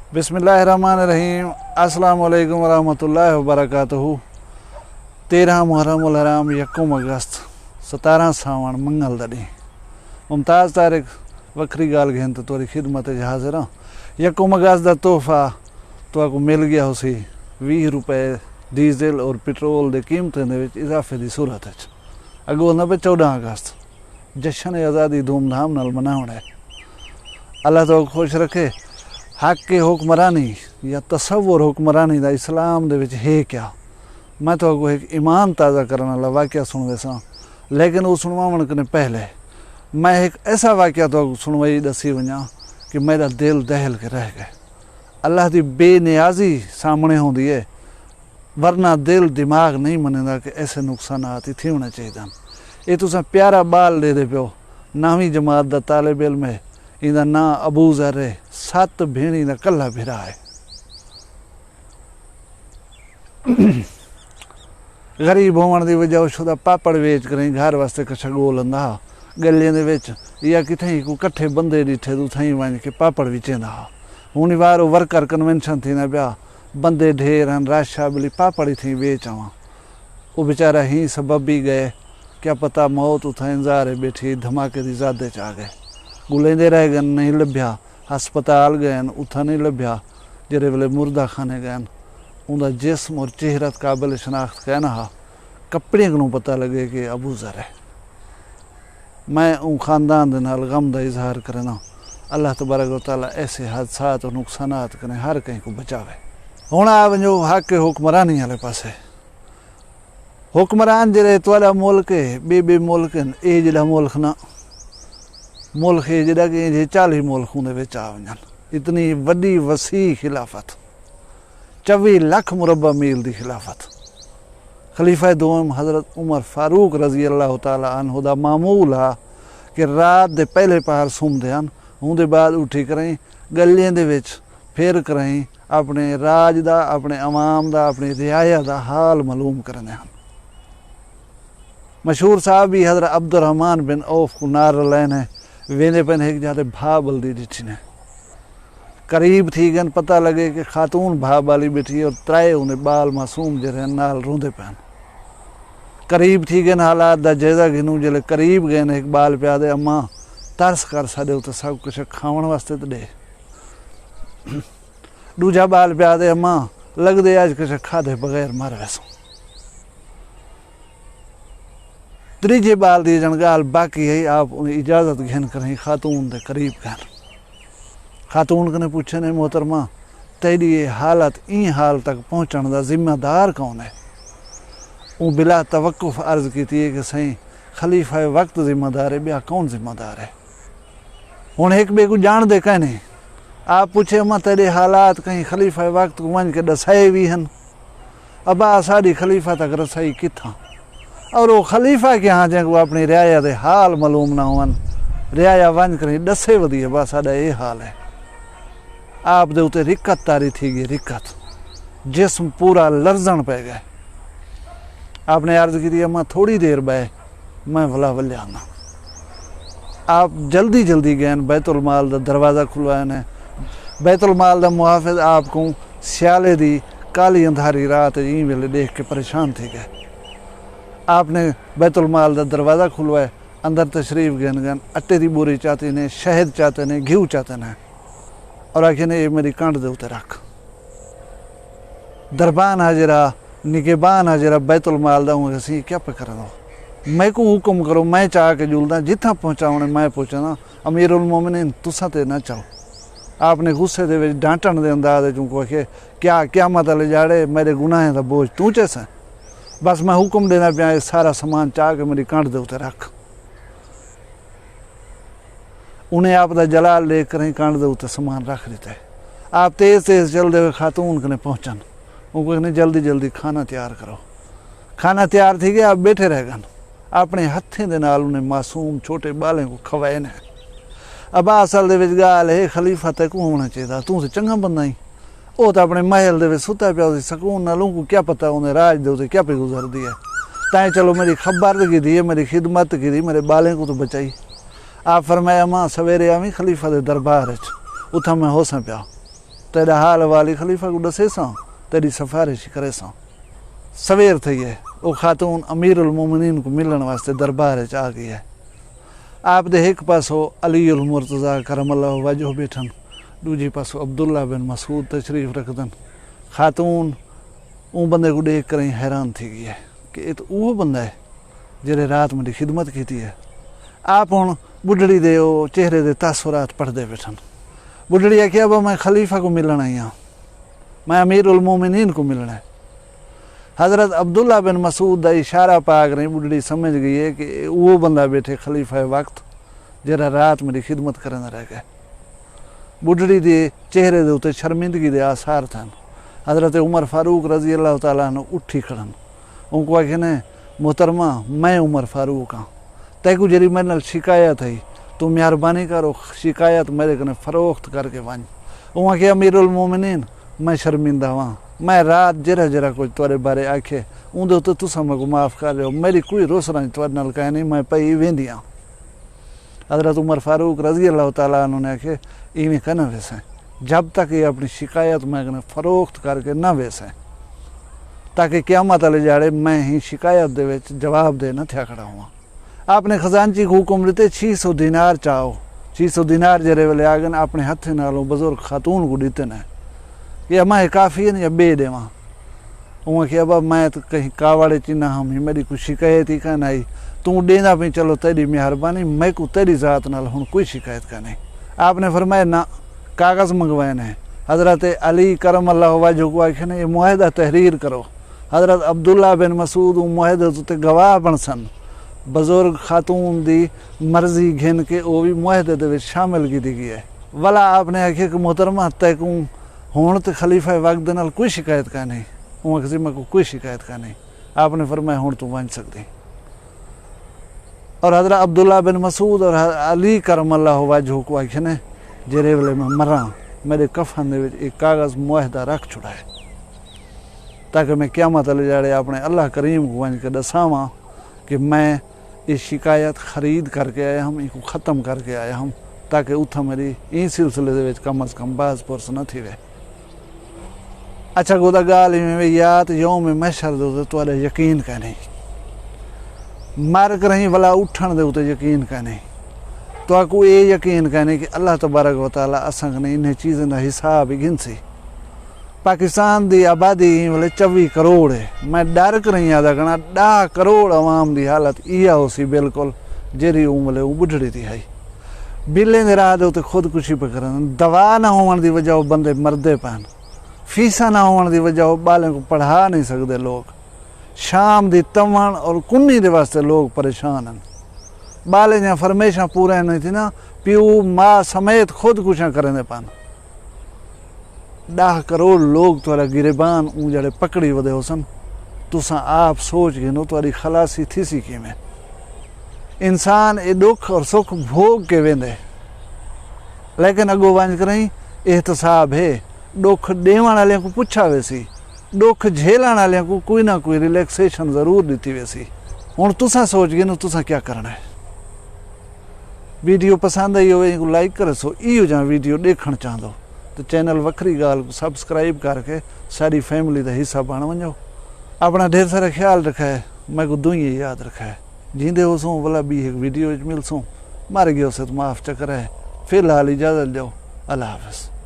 बिस्मिल्लाहिर्रहमानिर्रहीम। अस्सलाम वालेकुम वरहमतुल्लाहि वबरकातुहू। 13 मुहर्रमुल हराम, 1 अगस्त, 17 सावण, मंगल दा ॾींहुं। मुमताज़ तारिक वखरी गाल घेन तो तुहारी खिदमत च हाज़िर हाँ। 1 अगस्त का तोहफा तुहानू मिल गया उसी 20 रुपए डीजल और पेट्रोल की कीमतें दे इजाफे की सूरत च। अगों ना 14 अगस्त जशन आज़ादी धूमधाम नाल मनाउणा है। अल्लाह तो खुश रखे। हक के हुक्मरानी या तसव्वुर हुक्मरानी का इस्लाम दे विच है क्या। मैं तो एक ईमान ताज़ा करने वाला वाक़या सुन सा, लेकिन वो सुनवाण के पहले मैं एक ऐसा वाक़या तो सुनवाई दसी वञा कि मेरा दिल दहल के रह गए। अल्लाह की बेनियाजी सामने होंदी है, वरना दिल दिमाग नहीं मनेगा कि ऐसे नुकसानात ही थी होने चाहिए। ये तुसा प्यारा बाल दे पियो, 9वीं जमात का तालिब इल्म है। इहदा नां अबू ज़र है। 7 भेणी का कल्ला भिरा है। गरीब होने की वजह उसका पापड़ वेच कर घर वास्ते कछ गोलंदा हा। गलियां दे विच या कितें को कट्ठे बंदे डिठे तू थई वञ के पापड़ विचेंदा हा। हुण वारो वर्कर कन्वेंशन थी ना पिया, बंदे ढेर हैं, रश आ, भली पापड़ ही थी वेच आवां। वो बेचारा ही सबब भी गए, क्या पता मौत उथा इंतजार बैठी धमाके की ज़ादे च आ गए। गुलेंदे रह गए, नहीं लभ्या। हस्पताल गए, उथा नहीं लभ्या। जेरे वेले मुर्दा खाने गए, उनका जिस्म और चेहरा काबिल शनाख्त कहना हा। कपड़े को पता लगे कि अबू ज़र है। मैं उन खानदान दे नाल गम का इजहार करना। अल्लाह तबारक व तआला ऐसे हादसात और नुकसानात कने हर कहीं को बचावे। हुण आ वञो हक के हुक्मरानी वाले पासे। हुक्मरान जेरे तुहाडा मुल्क है, बे मुल्क हैं, ये जिहड़ा मुल्क ना मुल्क है जिहड़ा कि 40 मुल्कों दे विच आ वञन। इतनी वड्डी वसी खिलाफत, 24 लाख मुरबा मील की खिलाफत। खलीफा दोम हज़रत उमर फारूक रज़ी अल्लाह तआला अन्हु दा मामूल आ कि रात दे पहले पहर सुमदे हन, उहदे बाद उठी करें गलियां दे विच फिर करें अपने राज दा, अपने अवाम दा, अपनी रियाया दा हाल मालूम करने हन। मशहूर साहब भी हज़रत अब्दुर्रहमान बिन औफ को नार लैने वेंदे पैन एक जाते भा बल्दी डिठी ने करीब थी गन, पता लगे कि खातून भा बाली बैठी और 3 उन्हें बाल मासूम जरे नाल रोंदे पैन। करीब थी गन हालात दा जायजा गिनू। जले करीब गए ने एक बाल प्या दे, अम्मा तरस कर साडे उते सब कुछ खावन वास्ते तो दे। दूजा बाल प्या दे, अम्मा लगदे अज कुछ खादे बगैर मर वैसो। त्रीजे बाल दी जनगाल बाकी है। आप उन्हें इजाज़त घेन करें खातून दे करीब गए। खातून कने पूछे ने, मोहतरमा तेरी ये हालत ई हाल तक पहुँचने का जिम्मेदार कौन है। वो बिला तवक्कुफ अर्ज की थी कि सही खलीफा वक्त जिम्मेदार है, ब्या कौन जिम्मेदार है। हुण एक बे को जान दे कहने। आप पूछे, अम्मा तेरे हालात कहीं खलीफा वक्त को वंज के दसाए भी हैं। अबा साड़ी खलीफा तक रसाई किथा, और वो खलीफा के यहाँ जंग अपनी रियाया दे हाल मालूम ना होवन, रियाया वंज करें दसे वधी है। बस साडा ये हाल है। आप दे उते रिक्कत तारी थी गई, रिक्कत जिस्म पूरा लर्जन पै गए। आपने अर्ज की थी, अम्मा थोड़ी देर बह, मैं भला वले आना। आप जल्दी जल्दी गए, बैतुल माल दा दरवाज़ा खुलवाया ने। बैतुल माल दा मुहाफिज आपको सियाले दी काली अंधारी रात ई वेले देख के परेशान थी गए। आपने बैतुल माल दा दरवाज़ा खुलवाया, अंदर तशरीफ गन अट्टे की बोरी चाहते ने, शहद चाहते ने, घी चाहते ने, और आखिर ने ये मेरी कंड दे उते रख। दरबान हाजिरा निगेबान हाजिरा बैतुल माल दा हूँ असी क्या पे कर दो। मैं को हुक्म करो, मैं चाह के जुलदा जिथा पहुँचाने मैं पहुँचना। अमीरुल मोमिनीन तुसा ते ना चाहो। आपने गुस्से दे विच डांटण दे अंदाज चूँ आखे, क्या क्या मत ले जाड़े, मेरे गुनाहें दा बोझ तू चैसा। बस मैं हुक्म देना पिया, सारा सामान चाह के मेरी कंड दे उते रख। उन्हें आप दा जलाल लेकर ही कंड दे उते सामान रख दिता है। आप तेज तेज चलते हुए खातून कने पहुँचन। उनको कहने जल्दी जल्दी खाना तैयार करो। खाना तैयार थी गया, आप बैठे रह गन। अपने हत्थें दे नाल उन्हें मासूम छोटे बालें को खवाए ने। अब असल दे विच गाल है खलीफा तक होना चाहिए, तू तो चंगा बंदा ही। वो तो अपने महल दे विच सुता पिया उसी सकून नाल, उनको क्या पता उन्हें राज दे उते क्या पे गुजरदी है। ताई चलो मेरी खबरदगी दी है, मेरी खिदमत की दी, मेरे बालें को तो बचाई। आप फरमाया, मां सवेरे आवी खलीफा दे दरबार च, उथा मैं होसां पिया। تیرا حال والی خلیفہ کو دسے ساں تیری سفارش کرے ساں سویر تھی ہے وہ خاتون امیر المومنین کو ملن واسطے دربار آ گئی ہے آپ دے ایک پاسو علی المرتضیٰ کرم اللہ وجہ بیٹھن دوجی پاسو عبداللہ بن مسعود تشریف رکھدن خاتون اون بندے کو دیکھ کر حیران تھی گئی ہے کہ یہ تو وہ بندہ ہے جڑے رات میری خدمت کی ہے آپ ہوں بڈڑی دے وہ چہرے دے تاثرات پڑھ دے بیٹھن بڈڑی ہے کہ اب میں خلیفہ کو ملنا ہی ہوں میں امیر المومنین کو ملنا ہے حضرت عبداللہ بن مسعود دا اشارہ پا کر بڈڑی سمجھ گئی ہے کہ وہ بندہ بیٹھے خلیفہ وقت جڑا رات میری خدمت کرنا رہ گئے بڈڑی دے چہرے دے اتنے شرمندگی دے آثار تھن حضرت عمر فاروق رضی اللہ تعالیٰ عنہ اٹھی کھڑن ان کو آخنے محترمہ میں عمر فاروق ہاں تے کو جری میرے نال شکایت ہے تو مہربانی کرو شکایت میرے کنے فروخت کر کے ون وہاں کہ امیر المومنین میں شرمندہ ہاں میں رات جرا کچھ تورے بارے آکھے اندر تو تسا میں کو معاف کر رہے ہو میری کوئی روسرا تورے نال کہے نہیں میں پئی ویندی ہاں حضرت عمر فاروق رضی اللہ تعالیٰ عنہ نے آکھے ایویں کہنا ویسے جب تک یہ اپنی شکایت میں فروخت کر کے نہ ویسے تاکہ قیامت والے جاڑے میں ہی شکایت دے وچ جواب دے نہ تھیا کھڑا ہوا آپ نے خزانچی کو حکم دیتے 600 دینار چاہو 600 دینار جرے والے آگن اپنے ہاتھ نالوں بزرگ خاتون کو دیتے ہیں یہ ہمیں کافی ہے یا بے دے وہاں وہاں کہ اب میں تو کہیں کاوڑے چینا ہم ہی میری کوئی شکایت ہی کا نہیں تو دینا بھی چلو تیری مہربانی میں کو تیری ذات نال ہوں کوئی شکایت کا نہیں آپ نے فرمایا نہ کاغذ منگوائے ہیں حضرت علی کرم اللہ وجہ کو آخر یہ معاہدہ تحریر کرو حضرت عبداللہ بن مسعود معاہدے تے گواہ بن سن بزرگ خاتون دی مرضی گھن کے وہ بھی معاہدے دے وچ شامل کی دی گئی ہے ولا آپ نے آخیا کہ محترمہ تے کو ہون تے خلیفہ وقت دے نال کوئی شکایت کا نہیں وہاں کسی میں کوئی شکایت کا نہیں آپ نے فرمایا ہون تو ون سکتی اور حضرت عبداللہ بن مسعود اور علی کرم اللہ وجہ کو آخر نے جرے ویلے میں مراں میرے کفن دے وچ ایک کاغذ معاہدہ رکھ چھڑا ہے تاکہ میں قیامت والے جاڑے اپنے اللہ کریم کو ون کے دساواں کہ میں اس شکایت خرید کر کے آیا ہم ان کو ختم کر کے آیا ہم تاکہ اتھا میری این سلسلے دے وچ کم از کم باز پرس نہ تھی وے اچھا گودا گال میں یاد یوم محشر دے تو یقین کا نہیں مر کر ہی ولا اٹھن دے تے یقین کا نہیں تو کو یہ یقین کا نہیں کہ اللہ تبارک و تعالیٰ اساں نے انہیں چیزیں دا حساب گن سی پاکستان دی آبادی والے 24 کروڑ ہے میں ڈر کر رہی آدھا کہنا 10 کروڑ عوام دی حالت یہ ہو سی بالکل جیری والے بڈھڑی تھی ہے بلیں دے راہ دے خودکشی پہ کرن دوا نہ ہون دی وجہ بندے مردے پہن فیسا نہ ہون دی وجہ بالیں کو پڑھا نہیں سکتے لوگ شام دی تمن اور کنی دے واسطے لوگ پریشان ہیں بالیں جہاں فرمیشاں پورے نہیں تھی نا پیو ماں سمیت خودکشیاں کریں دے پہن 10 کروڑ لوگ تھوڑا گریبان اون جڑے پکڑی ودے ہو سن تساں آپ سوچ گئے نو تھوڑی خلاصی تھی سی کی میں انسان اے دکھ اور سکھ بھوگ کے ویندے لیکن اگو وانج کریں احتساب ہے دکھ دیوان والے کو پوچھا ویسی دکھ جھیلان والے کو کوئی نہ کوئی ریلیکسیشن ضرور دیتی ویسی ہن تساں سوچ گئے نو تساں کیا کرنا ہے ویڈیو پسند آئی ہوئے کو لائک کرے سو ایو جہاں ویڈیو دیکھن چاہدو تو چینل وکری گال کو سبسکرائب کر کے ساری فیملی دا حصہ بن ونجو اپنا ڈھیر سارا خیال رکھا ہے میں کو دنیا یاد رکھا ہے جیندے ہو سوں بلا بھی ایک ویڈیو مل سوں مر گئے اسے تو معاف چکر ہے فی الحال اجازت دو اللہ حافظ